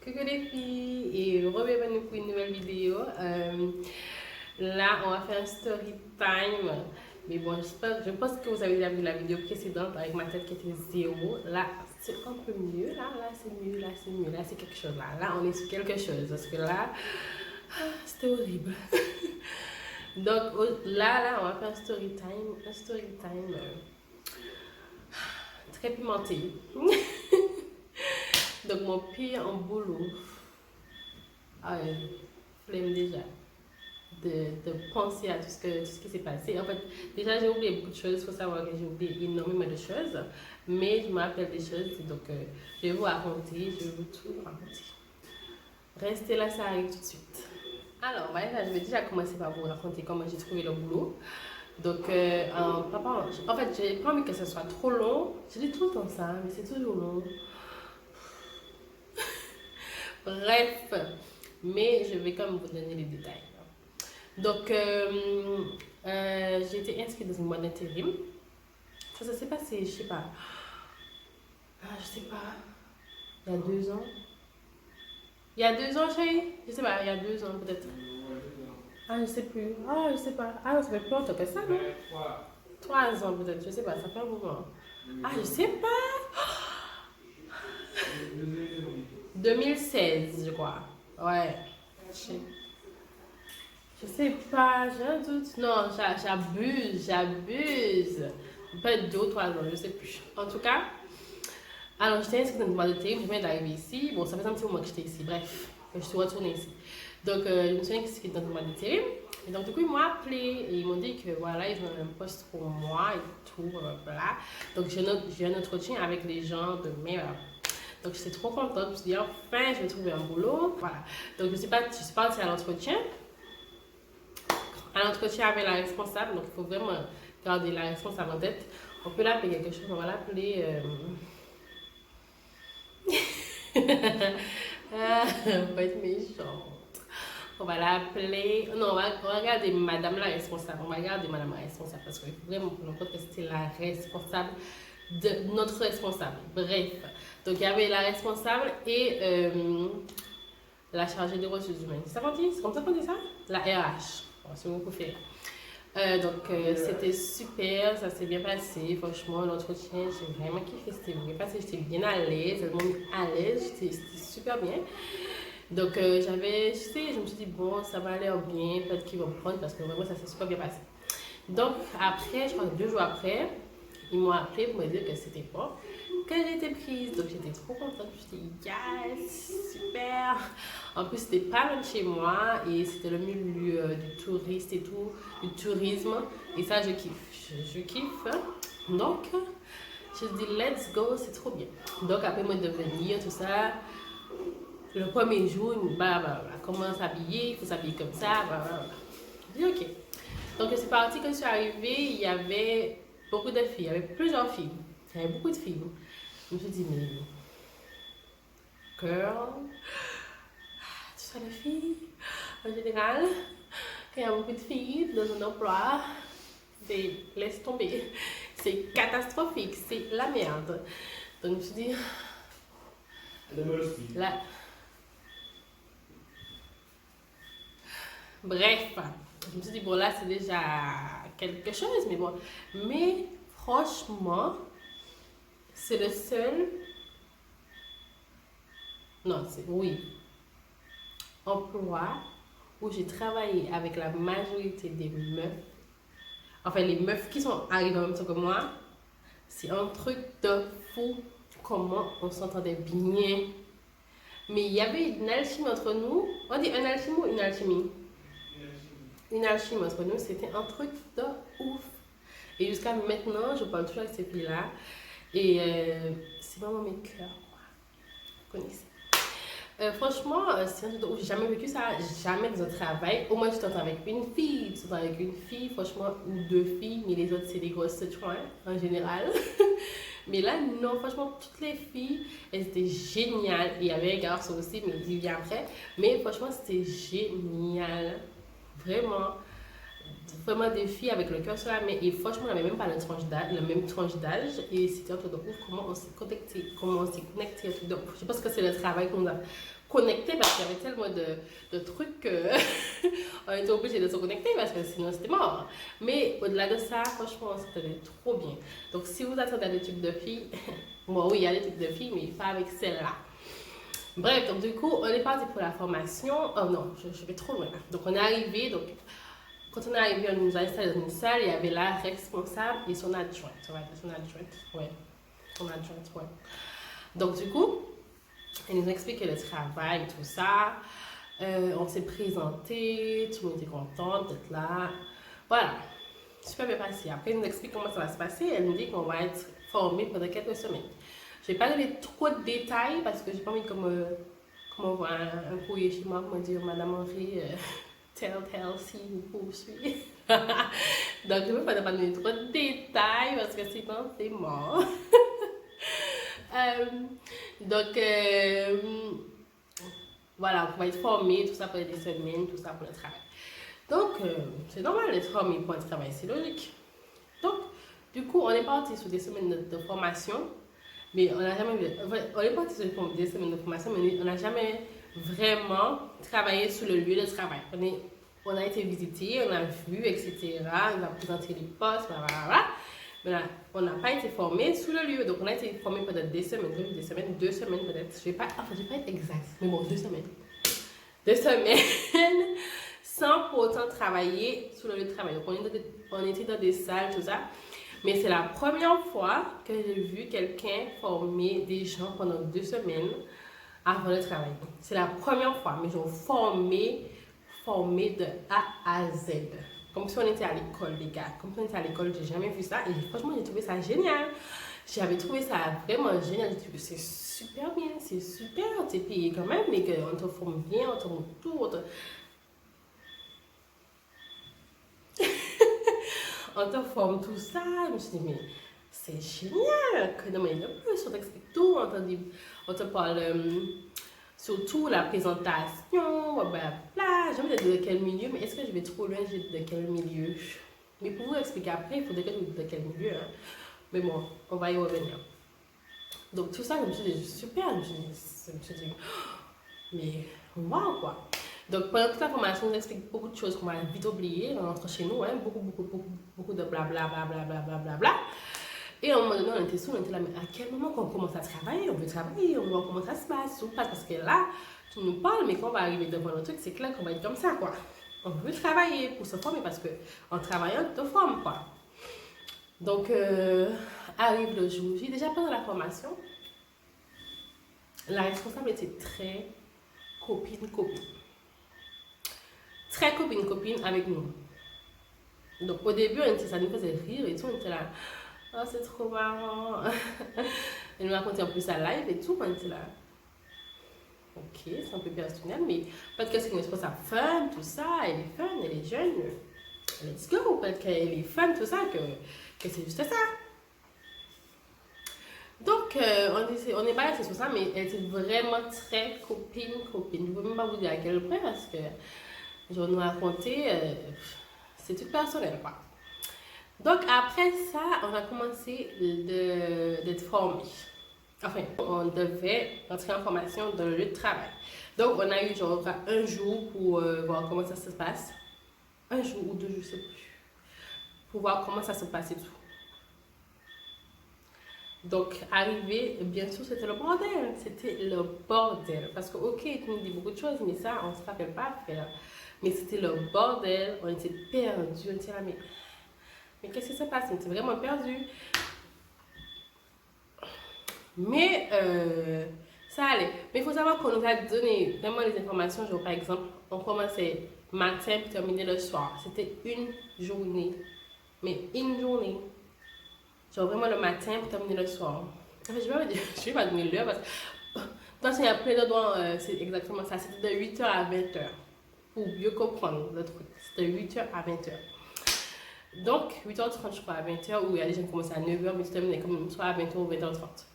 Coucou les filles et bienvenue pour une nouvelle vidéo. Là, on va faire un story time. Mais bon, je pense que vous avez déjà vu la vidéo précédente avec ma tête qui était zéro. Là, c'est un peu mieux. Là, c'est mieux. Là, c'est mieux. Là, c'est quelque chose. Là, on est sur quelque chose. Parce que là, c'était horrible. Donc, là, on va faire un story time. Un story time très pimenté. Donc, mon pire en boulot. Ah, flemme déjà de penser à tout ce qui s'est passé. En fait, déjà, j'ai oublié beaucoup de choses. Il faut savoir que j'ai oublié énormément de choses. Mais je me rappelle des choses. Donc, je vais vous raconter. Je vais vous tout raconter. Restez là, ça arrive tout de suite. Alors, voilà, je vais déjà commencer par vous raconter comment j'ai trouvé le boulot. Donc, en fait, j'ai pas envie que ce soit trop long. Je dis tout le temps ça, mais c'est toujours long. Bref, mais je vais quand même vous donner les détails. Donc, j'ai été inscrite dans une boîte d'intérim. Ça s'est passé, je sais pas. Je sais pas. Il y a 2 ans. Il y a 2 ans, chérie? Je sais pas, il y a 2 ans peut-être. Je sais plus. Je sais pas. Non, ça fait plus longtemps que ça, non? 3 ans peut-être, je sais pas, ça fait un moment. Je sais pas. 2016, je crois. Ouais. Je sais pas, j'ai un doute. Non, j'abuse. Peut-être 2 ou 3 ans, je sais plus. En tout cas, alors j'étais inscrite dans une boîte de thé, je viens d'arriver ici. Bon, ça fait un petit moment que j'étais ici, bref, que je suis retournée ici. Donc, je me suis inscrite dans une boîte de thé. Et donc, du coup, ils m'ont appelé et ils m'ont dit que voilà, ils ont un poste pour moi et tout, voilà. Donc, j'ai un entretien avec les gens de mai. Donc, j'étais trop contente. Je me suis dit, enfin, je vais trouver un boulot. Voilà. Donc, je suis partie à l'entretien. À l'entretien avec la responsable, donc il faut vraiment garder la responsable en tête. On peut l'appeler quelque chose, on va l'appeler. On va être méchant. On va l'appeler. Non, on va regarder madame la responsable. On va regarder madame la responsable parce qu'il faut vraiment prendre en compte que c'était la responsable de notre responsable. Bref. Donc il y avait la responsable et la chargée des ressources humaines. C'est comme ça qu'on dit ça? La RH. C'est beaucoup fait. C'était super, ça s'est bien passé. Franchement, l'entretien, j'ai vraiment kiffé. C'était bien passé, j'étais bien à l'aise, le monde à l'aise, c'était super bien. Donc, je me suis dit, bon, ça va aller bien, peut-être qu'ils vont me prendre parce que vraiment, ça s'est super bien passé. Donc, après, je crois que 2 jours après, ils m'ont appelé pour me dire que c'était bon, que j'étais prise. Donc, j'étais trop contente. J'étais yes, super. En plus, c'était pas loin de chez moi et c'était le milieu du touriste et tout, du tourisme. Et ça, je kiffe. Je kiffe. Donc, je dis let's go, c'est trop bien. Donc, après, moi, de venir, tout ça. Le premier jour, il me dit, comment s'habiller, il faut s'habiller comme ça, Je dis, ok. Donc, c'est parti, quand je suis arrivée, il y avait beaucoup de filles, il y avait plusieurs filles, il y avait beaucoup de filles. Je me suis dit, mais, girl, tu sais les filles, en général, quand il y a beaucoup de filles dans un emploi, laisse tomber, c'est catastrophique, c'est la merde. Donc, je me suis dit, là, bref, je me suis dit, bon, là, c'est déjà quelque chose, mais bon. Mais franchement, c'est le seul. Non, oui. Emploi où j'ai travaillé avec la majorité des meufs. Enfin, les meufs qui sont arrivées en même temps que moi. C'est un truc de fou. Comment on s'entendait bien. Mais il y avait une alchimie entre nous. On dit un alchimie ou une alchimie? Une alchimie entre nous, c'était un truc de ouf. Et jusqu'à maintenant, je parle toujours avec ces filles-là. Et c'est vraiment mes cœurs, quoi. Vous connaissez. Franchement, c'est un truc de ouf. J'ai jamais vécu ça, jamais dans un travail. Au moins, tu t'entends avec une fille, tu t'entends avec une fille, franchement, ou 2 filles, mais les autres, c'est des grosses chouins, en général. Mais là, non, franchement, toutes les filles, elles étaient géniales. Et il y avait un garçon aussi, mais il vient après. Mais franchement, c'était génial. Vraiment des filles avec le cœur sur la main. Et franchement, on n'avait même pas la même tranche d'âge. Et c'était un truc de ouf comment on s'est connecté. Je pense que c'est le travail qu'on a connecter parce qu'il y avait tellement de trucs qu'on était obligé de se connecter parce que sinon c'était mort. Mais au-delà de ça, franchement, c'était trop bien. Donc si vous attendez à des trucs de filles, bon oui, il y a des trucs de filles, mais pas avec celle-là. Bref, donc du coup, on est parti pour la formation. Oh non, je vais trop loin. Donc on est arrivé, donc quand on est arrivé, on nous a installé dans une salle, il y avait la responsable et son adjointe. Ouais, son adjointe, ouais. Son adjointe, ouais. Donc du coup, elle nous a expliqué le travail et tout ça. On s'est présenté, tout le monde était content d'être là. Voilà, super bien passé. Après, elle nous explique comment ça va se passer. Elle nous dit qu'on va être formé pendant quelques semaines. Je ne vais pas donner trop de détails parce que j'ai pas envie comme on voit un courrier chez moi, comment dire, Madame Henri, tell si vous poursuivez. Donc, je ne vais pas donner trop de détails parce que sinon, c'est mort. Donc, voilà, on va être formé, tout ça pour des semaines, tout ça pour le travail. Donc, c'est normal d'être formé pour le travail, c'est logique. Donc, du coup, on est parti sur des semaines de formation. Mais on est parti sur des semaines de formation, mais on n'a jamais vraiment travaillé sur le lieu de travail. On a été visité, on a vu, etc. On a présenté les postes, blablabla. Mais là, on n'a pas été formé sur le lieu. Donc, on a été formé pendant des semaines, 2 semaines peut-être. Je ne vais pas être exact, mais bon, 2 semaines. 2 semaines sans pour autant travailler sur le lieu de travail. Donc, on était dans des salles, tout ça. Mais c'est la première fois que j'ai vu quelqu'un former des gens pendant 2 semaines avant le travail. C'est la première fois, mais genre formé de A à Z. Comme si on était à l'école, les gars. Comme si on était à l'école, j'ai jamais vu ça. Et franchement, j'ai trouvé ça génial. J'avais trouvé ça vraiment génial. J'ai dit, c'est super bien, c'est super. Tu es payé quand même, mais qu'on te forme bien, on te montre tout. On te forme tout ça. Je me suis dit, mais c'est génial. Non, mais le plus, on t'explique tout. On te parle surtout la présentation, blablabla. J'ai envie de dire de quel milieu, mais est-ce que je vais trop loin de quel milieu? Mais pour vous expliquer après, il faudrait que je vous dise de quel milieu. Hein. Mais bon, on va y revenir. Donc tout ça, je me suis dit, super. Je me suis dit, mais waouh quoi. Donc pendant toute la formation, on explique beaucoup de choses qu'on va vite oublier. On entre chez nous, hein, beaucoup de blablabla. Et à un moment donné, on était sous, on était là, mais à quel moment qu'on commence à travailler? On veut travailler, on veut voir comment ça se passe, ou pas, parce que là, tu nous parles, mais quand on va arriver devant le truc, c'est clair qu'on va être comme ça, quoi. On veut travailler pour se former, parce que en travaillant, tu te formes, quoi. Donc, arrive le jour, j'ai déjà pendant la formation, la responsable était très copine. Très copine avec nous. Donc, au début, ça nous faisait rire et tout, on était là. Oh, c'est trop marrant. Elle nous racontait en plus sa live et tout. On était là. Ok, c'est un peu personnel, mais peut-être que c'est une responsable fun, tout ça. Elle est fun, elle est jeune. Let's go. Peut-être qu'elle est fun, tout ça, que c'est juste ça. Donc, on est pas resté sur ça, mais elle était vraiment très copine. Je ne peux même pas vous dire à quel point parce que je vais nous raconter. C'est tout personnel, quoi. Donc après ça, on a commencé d'être formés. Enfin, on devait entrer en formation dans le lieu de travail. Donc on a eu genre 1 jour pour voir comment ça se passe. 1 jour ou 2 jours, je sais plus. Pour voir comment ça se passe et tout. Donc arrivé, bien sûr, c'était le bordel. C'était le bordel. Parce que ok, tu nous dis beaucoup de choses, mais ça, on ne se rappelle pas faire. Mais c'était le bordel. On était perdus. On était là, mais qu'est-ce qui se passe? On était vraiment perdu. Mais ça allait. Mais il faut savoir qu'on nous a donné vraiment les informations. Genre, par exemple, on commençait matin pour terminer le soir. C'était une journée. Mais une journée. Genre vraiment le matin pour terminer le soir. En fait, je vais pas donner l'heure parce que dans il y a plein d'endroits, c'est exactement ça. C'était de 8h à 20h. Pour mieux comprendre le truc. C'était de 8h à 20h. Donc, 8h30, je crois, à 20h, où il y a des gens qui commencent à 9h, mais tu termines comme soit à 20h ou 20h30.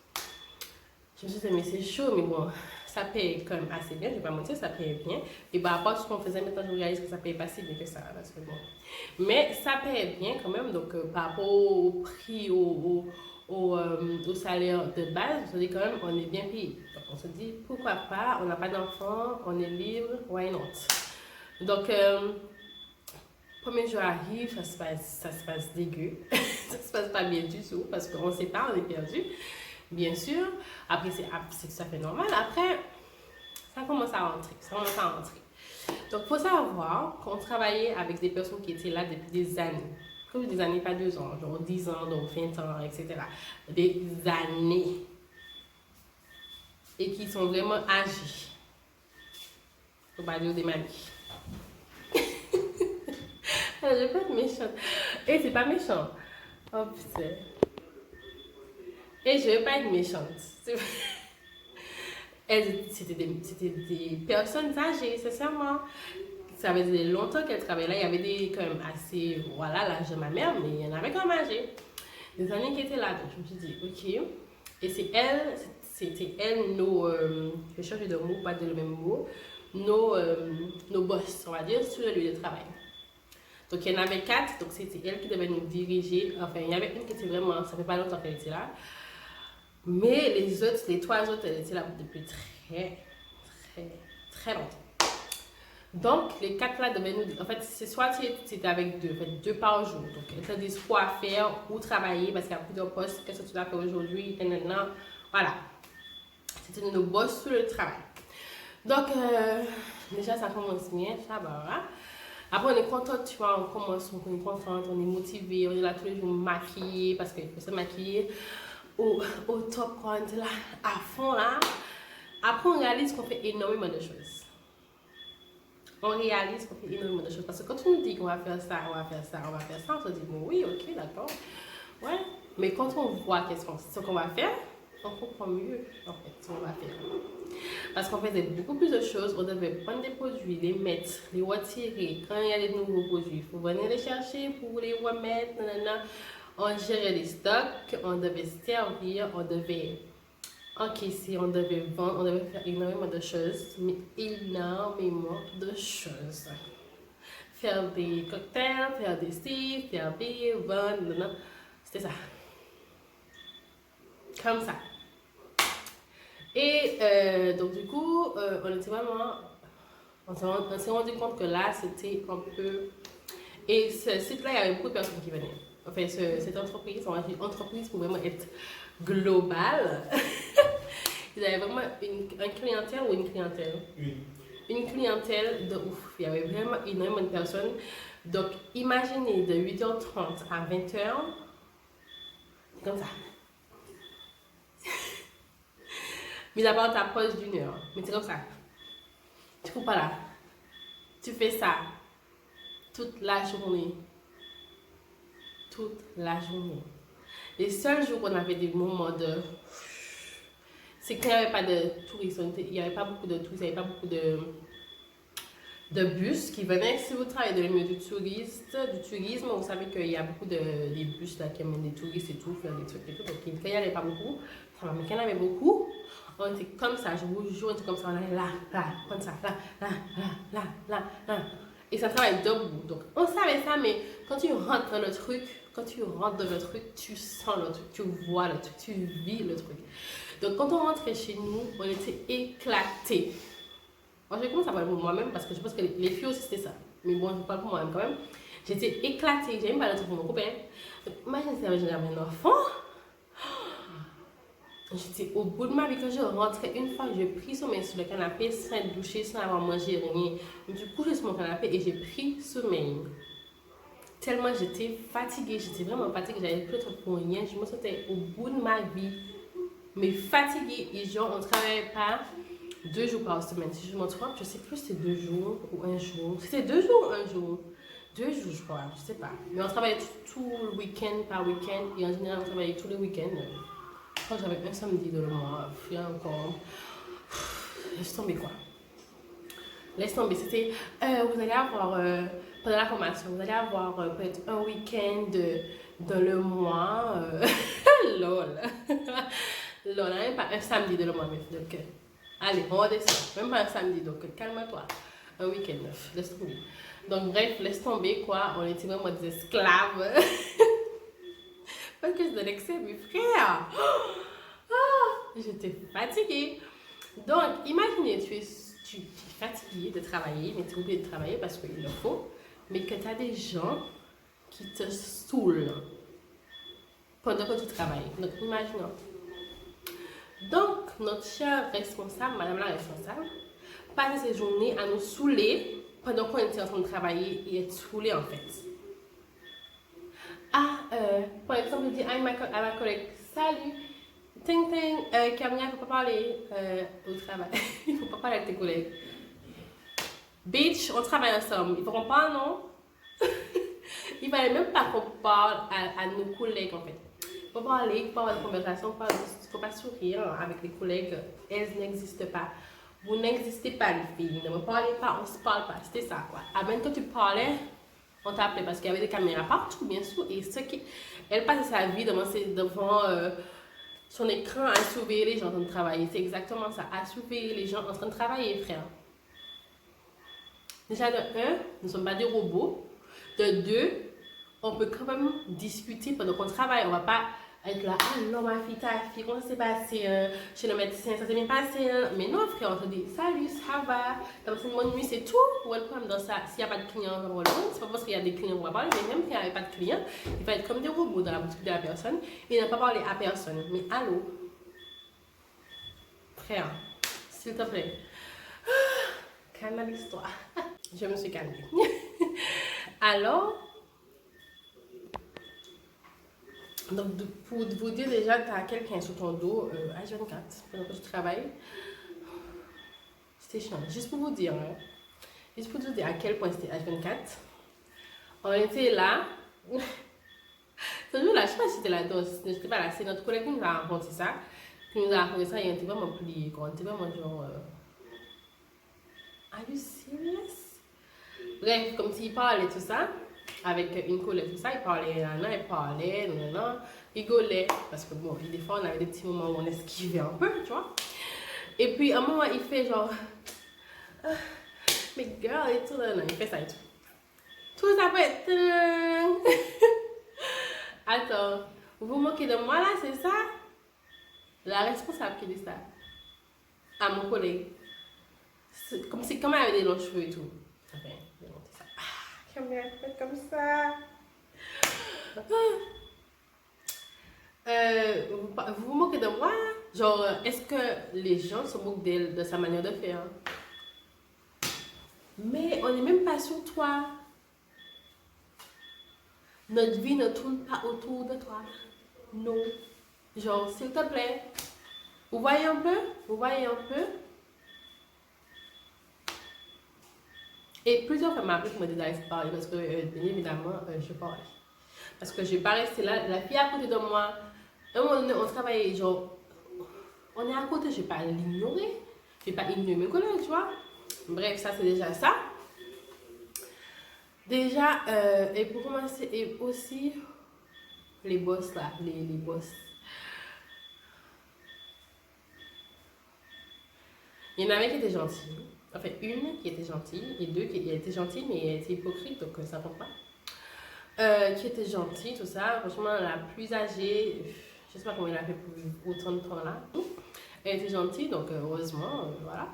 Je me suis dit, mais c'est chaud, mais bon, ça paye quand même assez bien, je ne vais pas mentir, ça paye bien. Et par rapport à ce qu'on faisait maintenant, je réalise que ça paye pas si bien que ça, parce que bon. Mais ça paye bien quand même, donc par rapport au prix, au au salaire de base, on se dit quand même, on est bien payé. Donc on se dit, pourquoi pas, on n'a pas d'enfant, on est libre, why not? Donc, premier jour arrive, ça se passe dégueu, ça se passe pas bien du tout, parce qu'on ne sait pas, on est perdu, bien sûr. Après, c'est tout à fait normal. Après, ça commence à rentrer, Donc, il faut savoir qu'on travaillait avec des personnes qui étaient là depuis des années. Comme des années, pas 2 ans, genre 10 ans, donc 20 ans, etc. Des années. Et qui sont vraiment âgés. Faut pas dire des mamies. Je vais pas être méchante. Et c'est pas méchant. Oh putain. Et je vais pas être méchante. C'était des personnes âgées, sincèrement. Ça faisait longtemps qu'elles travaillaient là. Il y avait des quand même assez, voilà, l'âge de ma mère, mais il y en avait quand même âgés. Des années qui étaient là. Donc je me suis dit, ok. Et c'était elles, je cherche de mots, pas de le même mot, nos boss, on va dire, sur le lieu de travail. Donc il y en avait 4, donc c'était elle qui devait nous diriger. Enfin, il y avait une qui était vraiment, ça fait pas longtemps qu'elle était là. Mais les 3 autres, elles étaient là depuis très longtemps. Donc les 4 là devaient nous dire, en fait, c'est soit c'était avec 2, en fait, 2 par jour. Donc elles te disent quoi faire, où travailler, parce qu'il y a plusieurs postes, qu'est-ce que tu dois faire aujourd'hui, voilà. C'était nos boss sur le travail. Donc, déjà, ça commence bien, ça va. Après, on est content, tu vois, on commence, on est contente, on est motivé, on est là tous les jours maquillés, parce qu'il faut se maquiller au top, quoi, on est là à fond, là. Après, on réalise qu'on fait énormément de choses. Parce que quand on nous dit qu'on va faire ça, on se dit, bon, oui, ok, d'accord. Ouais, mais quand on voit ce qu'on va faire, on comprend mieux, en fait, ce qu'on va faire. Parce qu'on faisait beaucoup plus de choses. On devait prendre des produits, les mettre, les retirer. Quand il y a des nouveaux produits, il faut venir les chercher pour les remettre. On gérait les stocks, on devait servir, on devait encaisser, on devait vendre, on devait faire énormément de choses. Mais énormément de choses. Faire des cocktails, faire des styles, faire des vendre, c'était ça. Comme ça. Et donc du coup, on était vraiment, on s'est rendu compte que là, c'était un peu, et ce site-là, il y avait beaucoup de personnes qui venaient. Enfin, cette entreprise, on va dire entreprise pour vraiment être globale. Ils avaient vraiment une clientèle ou une clientèle? Une clientèle de ouf. Il y avait vraiment énormément de personnes. Donc, imaginez de 8h30 à 20h, comme ça. Mis à part ta pause d'1 heure. Mais c'est comme ça. Tu coupes pas là. Tu fais ça toute la journée. Toute la journée. Les seuls jours où on avait des moments de... C'est qu'il n'y avait pas de touristes. Il n'y avait pas beaucoup de touristes. Il n'y avait pas beaucoup de bus qui venaient. Si vous travaillez dans le milieu du tourisme, vous savez qu'il y a beaucoup des bus là, qui amènent des touristes et tout, faire des trucs et tout. Donc, il n'y en avait pas beaucoup. Enfin, mais qu'il y en avait beaucoup. On était comme ça, je vous jure, on était comme ça, on allait là, comme ça, là. Et ça travaille debout. Donc, on savait ça, mais quand tu rentres dans le truc, tu sens le truc, tu vois le truc, tu vis le truc. Donc, quand on rentrait chez nous, on était éclatés. Moi, je commence à parler pour moi-même parce que je pense que les filles aussi, c'était ça. Mais bon, je parle pour moi-même quand même. J'étais éclatée, j'ai même pas le truc pour mon copain. Donc, imagine si j'avais un enfant. J'étais au bout de ma vie quand je rentrais. Une fois, j'ai pris sommeil sur le canapé sans être douchée, sans avoir mangé rien. Je me suis couchée sur mon canapé et j'ai pris sommeil. Tellement j'étais fatiguée, j'étais vraiment fatiguée, j'avais plus de trucs pour rien. Je me sentais au bout de ma vie, mais fatiguée. Et genre, on ne travaillait pas 2 jours par semaine. Si je me trompe, je sais plus si c'était 2 jours ou 1 jour. C'était 2 jours ou 1 jour? 2 jours, je crois, je sais pas. Mais on travaillait tout le week-end par week-end. Et en général, on travaillait tous les week-ends. Je crois que j'avais un samedi dans le mois. Puis encore. Laisse tomber quoi. Laisse tomber. C'était. Vous allez avoir. Pendant la formation, vous allez avoir peut-être un week-end dans le mois. Lol. Lol, même pas un samedi dans le mois. Donc, allez, on redescend. Même pas un samedi. Donc, calme-toi. Un week-end. Laisse tomber. Donc, bref, laisse tomber quoi. On était vraiment des esclaves. Parce que je donne l'excès, mes frères. Ah, j'étais fatiguée. Donc, imaginez, tu es fatigué de travailler, mais tu es obligé de travailler parce qu'il le faut, mais que tu as des gens qui te saoulent pendant que tu travailles. Donc, imaginons. Donc, notre chère responsable, madame la responsable, passe ses journées à nous saouler pendant qu'on était en train de travailler et être saoulé en fait. Ah, par exemple, je dis à ma collègue, salut, ting ting, Camilla, il ne faut pas parler au travail. Il ne faut pas parler avec tes collègues. Bitch, on travaille ensemble. Il faut qu'on parle, non? Il ne fallait même pas qu'on parle à nos collègues en fait. Il faut parler, il faut avoir une conversation, il ne faut pas sourire avec les collègues. Elles n'existent pas. Vous n'existez pas, les filles. Ne me parlez pas, on ne se parle pas. C'était ça, quoi. À peine que tu parlais, on t'appelait parce qu'il y avait des caméras partout, bien sûr. Et elle passait sa vie devant son écran à surveiller les gens en train de travailler. C'est exactement ça, à surveiller les gens en train de travailler, frère. Déjà, de un, nous ne sommes pas des robots. De deux, on peut quand même discuter pendant qu'on travaille. On ne va pas être là, ah non, ma fille, ta fille, comment ça s'est passé chez le médecin, ça s'est bien passé. Mais non, frère, on te dit, salut, ça va, t'as passé une bonne nuit, c'est tout. Welcome dans ça. S'il n'y a pas de clients, on va le c'est pas parce qu'il y a des clients, on va parler, mais même s'il n'y avait pas de clients, il va être comme des robots dans la boutique de la personne et ne pas parler à personne. Mais allô, frère, s'il te plaît, calme l'histoire. Je me suis calmée. Alors, donc pour vous dire déjà que tu as quelqu'un sur ton dos, H24, pendant que tu travailles, c'était chiant. Juste pour vous dire, hein, juste pour vous dire à quel point c'était H24, on était là, ce jour-là, je ne sais pas si c'était là, je n'étais pas là, c'est notre collègue qui nous a raconté ça, et on était vraiment pliés, quoi, on était vraiment genre, are you serious? Bref, comme s'il parlait tout ça, avec une collègue, tout ça, il parlait, rigolait, parce que bon, des fois on avait des petits moments où on esquivait un peu, tu vois. Et puis à un moment, il fait genre, mais girl, et tout, non, il fait ça et tout. Tout ça peut être, attends, vous vous moquez de moi là, c'est ça? La responsable qui dit ça, à mon collègue, comme si, comme elle avait des longs cheveux et tout. Enfin, ça. Ah, comment elle fait comme ça? Vous vous moquez de moi? Genre, est-ce que les gens se moquent d'elle, de sa manière de faire? Mais on n'est même pas sur toi. Notre vie ne tourne pas autour de toi. Non. Genre, s'il te plaît. Vous voyez un peu? Vous voyez un peu? Et plusieurs fois m'a appelé pour me dire d'aller parler parce que, bien évidemment, je parlais. Parce que je n'ai pas resté là. La fille à côté de moi, à un moment donné, on travaillait, genre, on est à côté, je ne vais pas l'ignorer. Je ne vais pas ignorer mes collègues, tu vois. Bref, ça, c'est déjà ça. Déjà, et pour commencer, et aussi, les boss là, les boss. Il y en avait qui étaient gentils. Enfin, une qui était gentille et deux qui étaient gentilles, mais elle était hypocrite, donc ça ne compte pas. Qui était gentille, tout ça. Franchement, la plus âgée, je ne sais pas comment elle a fait pour autant de temps là. Elle était gentille, donc heureusement, voilà.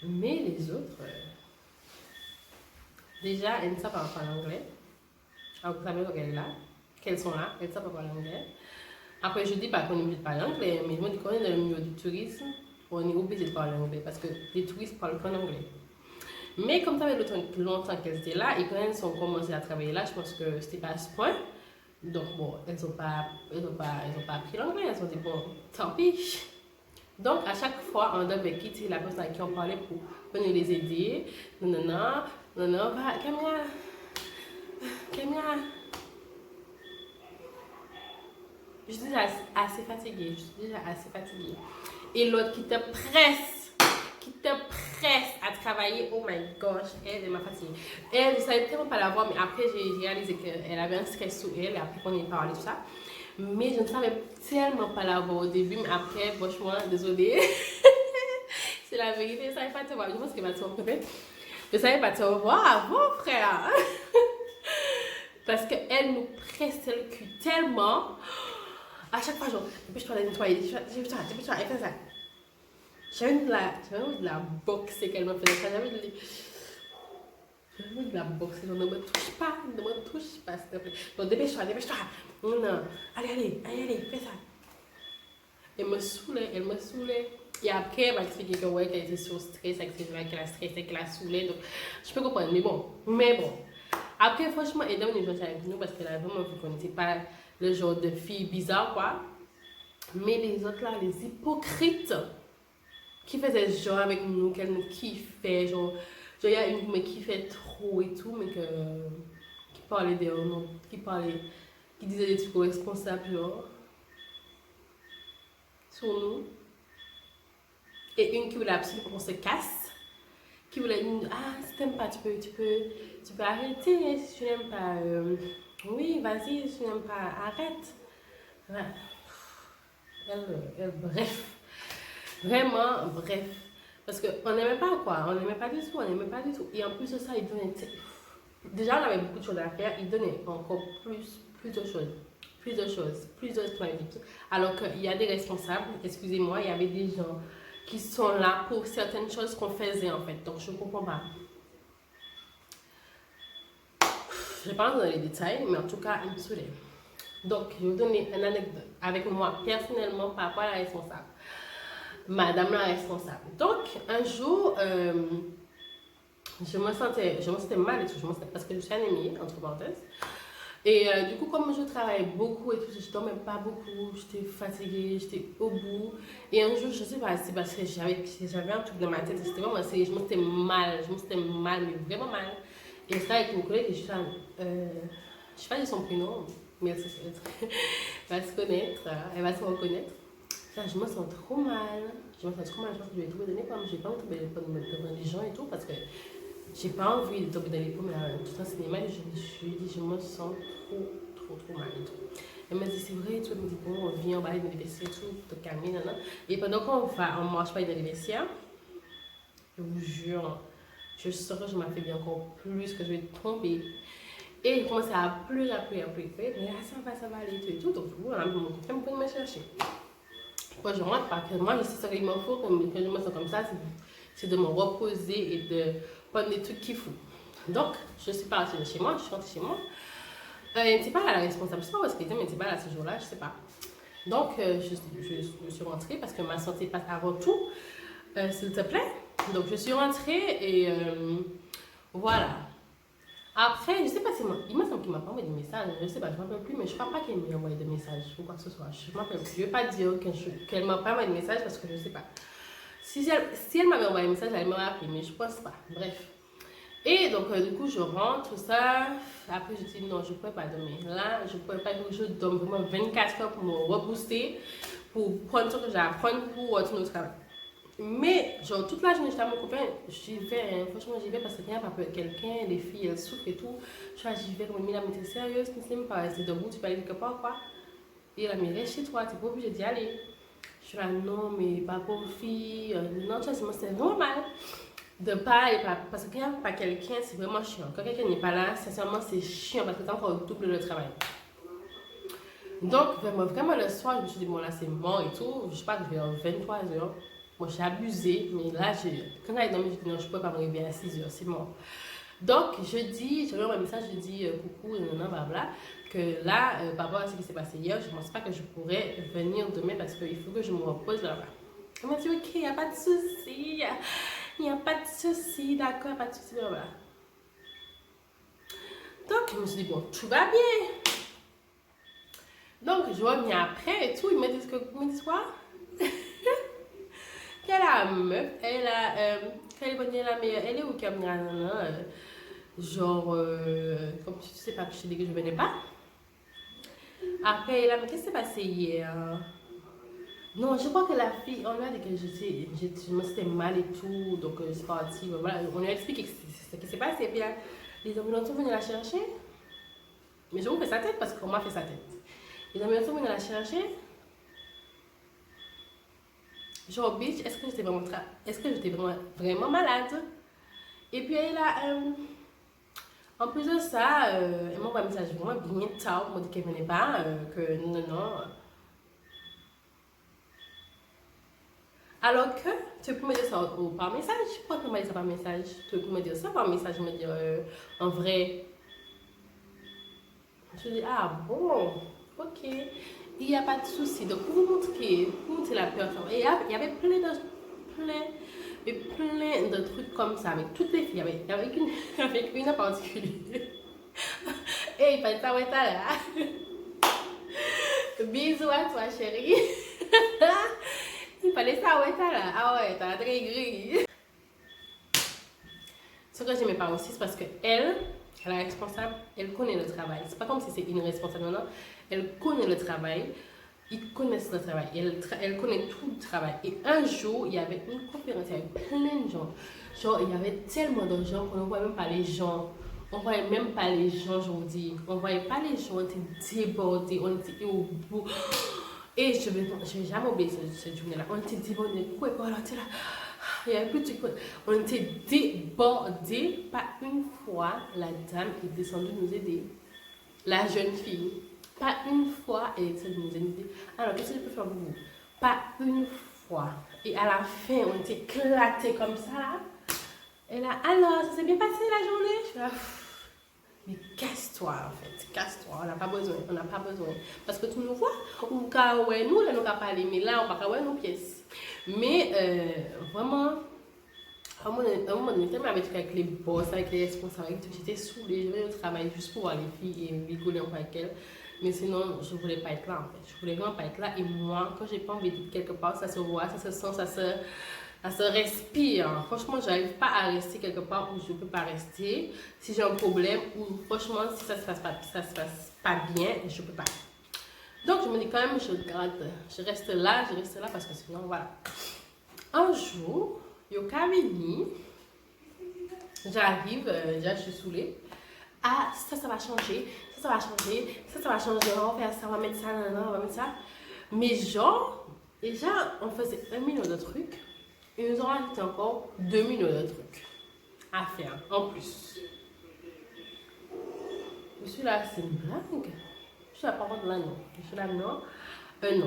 Mais les autres, déjà, elles ne savent pas parler anglais. Alors, vous savez qu'elles sont là, elles ne savent pas parler anglais. Après, je ne dis pas qu'on est obligé de parler anglais, mais je me dis qu'on est dans le milieu du tourisme, on est obligé de parler anglais parce que les touristes parlent qu'en anglais. Mais comme ça fait longtemps qu'elles étaient là et quand elles ont commencé à travailler là, je pense que c'était pas à ce point. Donc bon, elles n'ont pas appris l'anglais, elles ont dit bon, tant pis. Donc à chaque fois, on devait quitter la personne à qui on parlait pour venir les aider. Non, va, Camilla. Je suis déjà assez fatiguée, Et l'autre qui te presse à travailler, oh my gosh, elle m'a fatiguée. Elle, je ne savais tellement pas la voir, mais après j'ai réalisé qu'elle avait un stress sur elle, et après qu'on y parlait, tout ça. Mais je ne savais tellement pas la voir au début, mais après, franchement, désolée. C'est la vérité, je ne savais pas te voir. Je pense qu'elle va te voir peut-être. Je ne savais pas te voir avant, frère. Parce qu'elle nous pressait le cul tellement. À chaque fois, genre, dépêche-toi de nettoyer, dépêche-toi, elle fait ça. J'avais envie de la boxer qu'elle me faisait ça. J'avais envie de la boxer. Genre, ne me touche pas, ne me touche pas, s'il te plaît. Donc, dépêche-toi, dépêche-toi. Non, non. Allez, fais ça. Elle me saoulait. Et après, elle m'a expliqué que ouais, qu'elle était sur stress, qu'elle a stressé, qu'elle a saoulé. Donc, je peux comprendre. Mais bon. Après, franchement, elle est devenue gentille avec nous parce qu'elle a vraiment vu qu'on n'était pas le genre de fille bizarre, quoi. Mais les autres là, les hypocrites qui faisaient genre avec nous, qu'elle nous kiffait, genre, il y a une qui me kiffait trop et tout, mais qui parlait des non, qui disait des trucs responsables, genre, sur nous. Et une qui voulait absolument qu'on se casse, qui voulait nous, ah, si t'aimes pas, tu peux arrêter, si tu n'aimes pas, oui, vas-y, si tu n'aimes pas, arrête. Ouais. Bref. Vraiment, bref. Parce qu'on n'aimait pas quoi, on n'aimait pas du tout, on n'aimait pas du tout. Et en plus de ça, il donnait. Déjà, on avait beaucoup de choses à faire, il donnait encore plus de choses. Plus de responsabilités. Alors qu'il y a des responsables, excusez-moi, il y avait des gens qui sont là pour certaines choses qu'on faisait en fait. Donc je ne comprends pas. Je ne vais pas dans les détails, mais en tout cas, il me saoulait. Donc, je vais vous donner une anecdote avec moi personnellement par rapport à la responsable. Madame la responsable. Donc, un jour, je me sentais mal et tout, parce que je suis anémie, entre parenthèses. Et du coup, comme je travaillais beaucoup et tout, je dormais pas beaucoup, j'étais fatiguée, j'étais au bout. Et un jour, je sais pas, c'est parce que j'avais un truc dans ma tête, c'était vraiment, je me sentais mal, mais vraiment mal. Et ça avec une collègue, et je suis là, je sais pas dire son prénom, mais elle va se connaître, elle va se reconnaître. Là, je me sens trop mal. Je pense que je vais tout donner comme j'ai pas envie de tomber devant les gens et tout parce que j'ai pas envie de tomber dans les pommes tout un cinéma. Je lui ai dit, je me sens trop mal et tout. Elle m'a dit, c'est vrai, tout. Elle me dit, bon, viens, on va aller dans les vestiaires et tout, pour te calmer, nan. Et pendant qu'on marche pas dans les vestiaires, je vous jure, je sens que je m'affaiblis encore plus, que je vais tomber. Et il commençait à pleurer. Mais là, ça va aller et tout. Donc, voilà, mon copain me me chercher. Moi, je rentre parce que moi, je sais ce qu'il m'en faut quand je me sens comme ça, c'est de me reposer et de prendre des trucs qui font. Donc, je suis partie de chez moi, je suis rentrée chez moi. Elle n'était pas là, la responsable, je sais pas parce qu'elle était, mais elle n'était pas là ce jour-là, je sais pas. Donc, je suis rentrée parce que ma santé passe avant tout, s'il te plaît. Donc, je suis rentrée et voilà. Après, je sais pas si moi, il me semble qu'il m'a pas envoyé de message, je sais pas, je ne me rappelle plus, mais je ne crois pas qu'elle m'ait envoyé de message ou quoi que ce soit. Je ne me rappelle plus. Je ne vais pas dire qu'elle m'a pas envoyé de message parce que je ne sais pas. Si elle m'avait envoyé un message, elle m'aurait appelé, mais je ne pense pas. Bref. Et donc, du coup, je rentre, tout ça. Après, je dis non, je ne pourrais pas dormir. Là, je ne pourrais pas, je dorme vraiment 24 heures pour me rebooster, pour prendre ce que j'ai à prendre pour retourner au travail. Mais, genre, toute la journée, j'étais à mon copain, j'y vais, hein. Franchement, j'y vais parce que quelqu'un pas quelqu'un, les filles, elles souffrent et tout. Je suis là, j'y vais, comme une amie, t'es sérieuse, tu ne sais même pas rester debout, tu peux aller quelque part, quoi. Et elle a mis, reste chez toi, t'es pas obligé d'y aller. Je suis là, non, mais pas pour fille, non, tu vois, c'est vraiment mal de pas, et pas, parce que quand il n'y a pas quelqu'un, c'est vraiment chiant. Quand quelqu'un n'est pas là, sincèrement, c'est chiant parce que t'as encore double le travail. Donc, vraiment, le soir, je me suis dit, bon, là, c'est mort et tout. Je sais pas, vers 23h. Moi, j'ai abusé, mais là, quand elle est dormi, je dis non, je ne peux pas me réveiller à 6h, c'est mort. Donc, je envoie un message, je dis coucou, blablabla, que là, par rapport à ce qui s'est passé hier, je ne pense pas que je pourrais venir demain parce qu'il faut que je me repose là-bas. Elle m'a dit, ok, il n'y a pas de souci, il n'y a pas de souci, d'accord, pas de souci, blablabla. Donc, je me suis dit, bon, tout va bien. Donc, je reviens après et tout, ils me disent quoi? Quelle meuf, elle a, quelle bonne la meilleure, elle est où Camilla, genre, comme tu sais pas que je t'ai dit que je venais pas. Après, elle a dit, qu'est-ce qui s'est passé hier? Non, je crois que la fille, on lui a dit que je me sentais mal et tout, donc je suis partie, voilà, on lui a expliqué ce qui s'est passé, et puis là, les ambulances sont venus la chercher, mais je vous fais sa tête parce qu'on m'a fait sa tête. Les ambulances sont venus la chercher. Genre, bitch, est-ce que j'étais vraiment malade? Et puis elle a, en plus de ça, elle m'a envoyé un message vraiment bien tard, pour me dire qu'elle venait pas, que non. Alors que tu peux me dire ça par message. Pourquoi tu peux me dire ça par message? Tu peux me dire ça par message, me dire en vrai. Je dis, ah bon, ok. Il n'y a pas de souci. Donc, pour montrer la personne. Et il y avait plein de trucs comme ça avec toutes les filles. Avec une, avec une en particulier. Et il fallait ça, ouais, t'as là. Bisous à toi, chérie. Il fallait ça, ouais, t'as là. Ah ouais, t'as très gris. Ce que j'aimais pas aussi, c'est parce que elle est responsable, elle connaît le travail. C'est pas comme si c'est une responsable, non. Elle connaît le travail, ils connaissent le travail, elle connaît tout le travail. Et un jour, il y avait une conférence, il y avait plein de gens. Genre, il y avait tellement de gens qu'on ne voyait même pas les gens. On ne voyait même pas les gens aujourd'hui. On ne voyait pas les gens, on était débordés, on était au bout. Et je vais jamais oublier cette journée-là. On était débordés. Pourquoi on était là? Il y avait plus de trucs. On était débordés. Pas une fois, la dame est descendue nous aider. La jeune fille. Pas une fois, elle est descendue nous aider. Alors, qu'est-ce que je peux faire pour vous? Pas une fois. Et à la fin, on était éclatés comme ça, là. Et là, alors, ça s'est bien passé la journée? Je suis là, mais casse-toi, en fait. Casse-toi. On n'a pas besoin. On n'a pas besoin. Parce que tu nous vois, ou quand nous, là, nous pas parler, mais là, on va pas nos pièces. Mais vraiment, à un moment donné, tellement avec les boss, avec les responsables, j'étais saoulée, je venais au travail juste pour voir les filles et rigoler un peu avec elles. Mais sinon, je voulais pas être là en fait. Je voulais vraiment pas être là. Et moi, quand j'ai pas envie d'être quelque part, ça se voit, ça se sent, ça se respire. Franchement, j'arrive pas à rester quelque part où je peux pas rester. Si j'ai un problème ou franchement, si ça se passe pas bien, je peux pas. Donc, je me dis quand même, je reste là parce que sinon, voilà. Un jour, yo Kavini, j'arrive, déjà je suis saoulée. Ah, ça va changer, ça va changer, ça va changer, on va faire ça, on va mettre ça, on va mettre ça. Mais genre, déjà, on faisait 1 million de trucs, et nous aurons ajouté encore 2 millions de trucs à faire, en plus. Je suis là, c'est une blague. Je suis là, par contre, là, non. Je suis là, non. Non.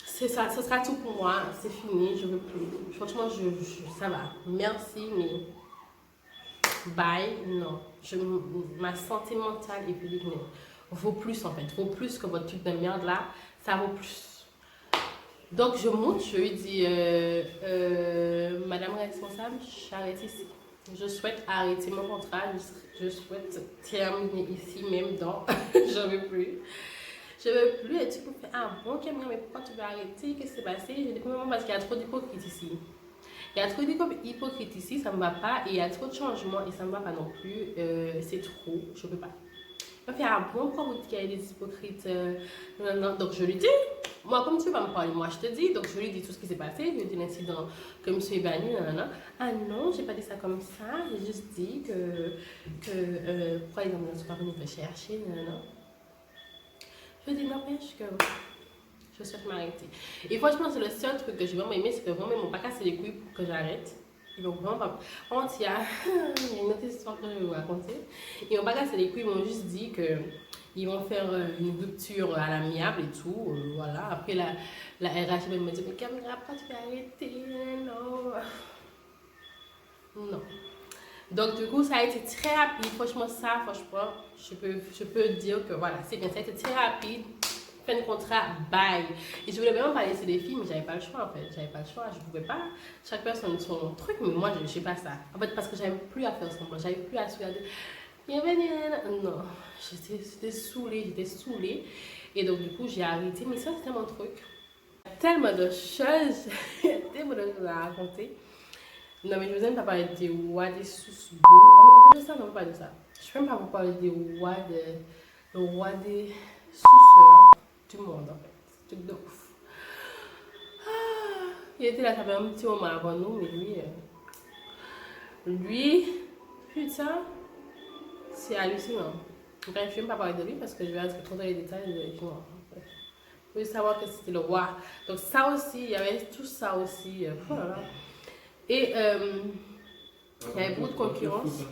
C'est ça, ce sera tout pour moi, c'est fini, je veux plus. Franchement, ça va. Merci, mais bye, non. Ma santé mentale et physique vaut plus en fait. Vaut plus que votre truc de merde là, ça vaut plus. Donc je monte, je lui dis, Madame responsable, j'arrête ici. Je souhaite arrêter mon contrat, je souhaite terminer ici même dans, j'en veux plus. Je veux plus. Et tu peux faire, ah bon, Cameron, mais pourquoi tu veux arrêter? Qu'est-ce qui s'est passé? Je dis, premièrement, parce qu'il y a trop d'hypocrite ici. Il y a trop d'hypocrite ici, ça ne me va pas. Et il y a trop de changements et ça ne me va pas non plus. C'est trop, je ne peux pas. Il va faire, ah bon, pourquoi vous dites qu'il y a des hypocrites? Non. Donc je lui dis, moi, comme tu vas me parler, moi je te dis. Donc je lui dis tout ce qui s'est passé. Je lui dis l'incident que M. Ebani, ah non, j'ai pas dit ça comme ça. J'ai juste dit pourquoi les hommes ne sont pas venus me chercher, Je dis n'empêche que je souhaite m'arrêter. Et franchement, c'est le seul truc que j'ai vraiment aimé, c'est que vraiment ils m'ont pas cassé les couilles pour que j'arrête. Ils m'ont vraiment pas. Par contre, il y a une autre histoire que je vais vous raconter. Ils m'ont pas cassé les couilles, ils m'ont juste dit que ils vont faire une rupture à l'amiable et tout. Voilà. Après, la RH me dit, mais Camilla, pourquoi tu vas arrêter? Non. Non. Donc du coup, ça a été très rapide. Franchement, je peux dire que voilà, c'est bien. Ça a été très rapide. Fin de contrat, bye. Et je voulais vraiment pas laisser les filles, mais j'avais pas le choix en fait. J'avais pas le choix, je pouvais pas. Chaque personne son truc, mais moi, je sais pas ça. En fait, parce que j'avais plus à faire semblant. J'avais plus à se regarder. Bienvenue. Non, j'étais saoulée. Et donc du coup, j'ai arrêté. Mais ça, c'était mon truc. Il y a tellement de choses. Il y a tellement de choses à raconter. Non, mais je vous aime pas parler des rois, des sous-beaux. On peut dire ça, non, on peut pas dire ça. Je peux même pas vous parler des rois, des sous-sœurs du monde, en fait. C'est un truc de ouf. Il était là, ça fait un petit moment avant nous, mais lui, putain, c'est hallucinant. Bref, je vais même pas parler de lui parce que je vais rentrer trop dans les détails. Vous pouvez savoir que c'était le roi. Donc, ça aussi, il y avait tout ça aussi. Oh là là. Et il y avait beaucoup de concurrence.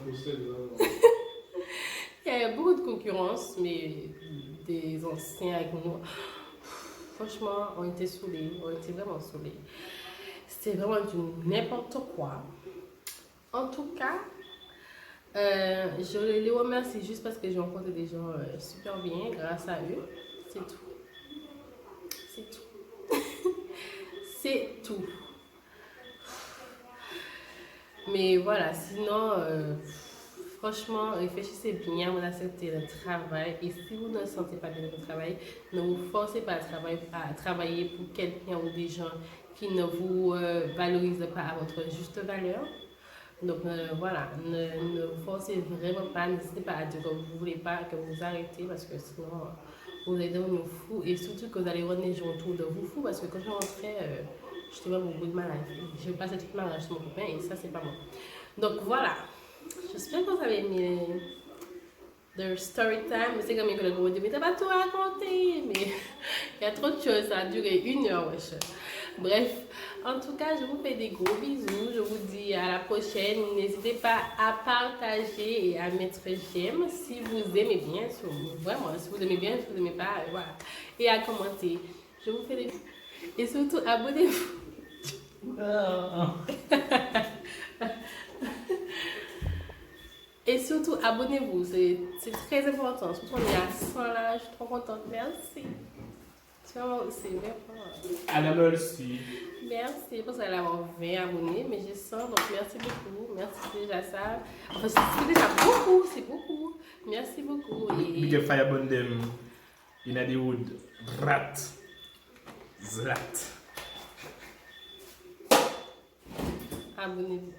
Il y avait beaucoup de concurrence, mais des anciens avec nous. Franchement, on était saoulés, on était vraiment saoulés. C'était vraiment du n'importe quoi. En tout cas, je les remercie juste parce que j'ai rencontré des gens super bien grâce à eux. C'est tout. C'est tout. C'est tout. Mais voilà, sinon, franchement, réfléchissez bien avant d'accepter le travail. Et si vous ne sentez pas bien le travail, ne vous forcez pas à travailler pour quelqu'un ou des gens qui ne vous valorisent pas à votre juste valeur. Donc voilà, ne vous forcez vraiment pas, n'hésitez pas à dire que vous ne voulez pas, que vous arrêtez parce que sinon vous allez devenir fou et surtout que vous allez rendre les gens autour de vous fou parce que quand je rentrais, j'étais vraiment au bout de ma life. Je passais toute ma life chez mon copain et ça c'est pas bon. Donc voilà, j'espère que vous avez aimé le story time. C'est comme que le gros dit, mais t'as pas tout raconté, mais il y a trop de choses, ça a duré 1 heure, wesh. Bref, en tout cas, je vous fais des gros bisous. Je vous dis à la prochaine. N'hésitez pas à partager et à mettre j'aime si vous aimez bien. Vraiment, si vous aimez bien, si vous n'aimez pas, voilà. Et à commenter. Je vous fais des bisous. Et surtout, abonnez-vous. Et surtout, abonnez-vous. C'est très important. Surtout, on est à 100 là. Je suis trop contente. Merci. C'est vraiment. Anna merci. Merci parce qu'elle a 20 abonnés, mais j'ai 100, donc merci beaucoup. Merci déjà ça. Enfin, c'est déjà beaucoup, c'est beaucoup. Merci beaucoup. Et... Big up Firebond them in the wood. Rat. Zlat. Abonnez-vous.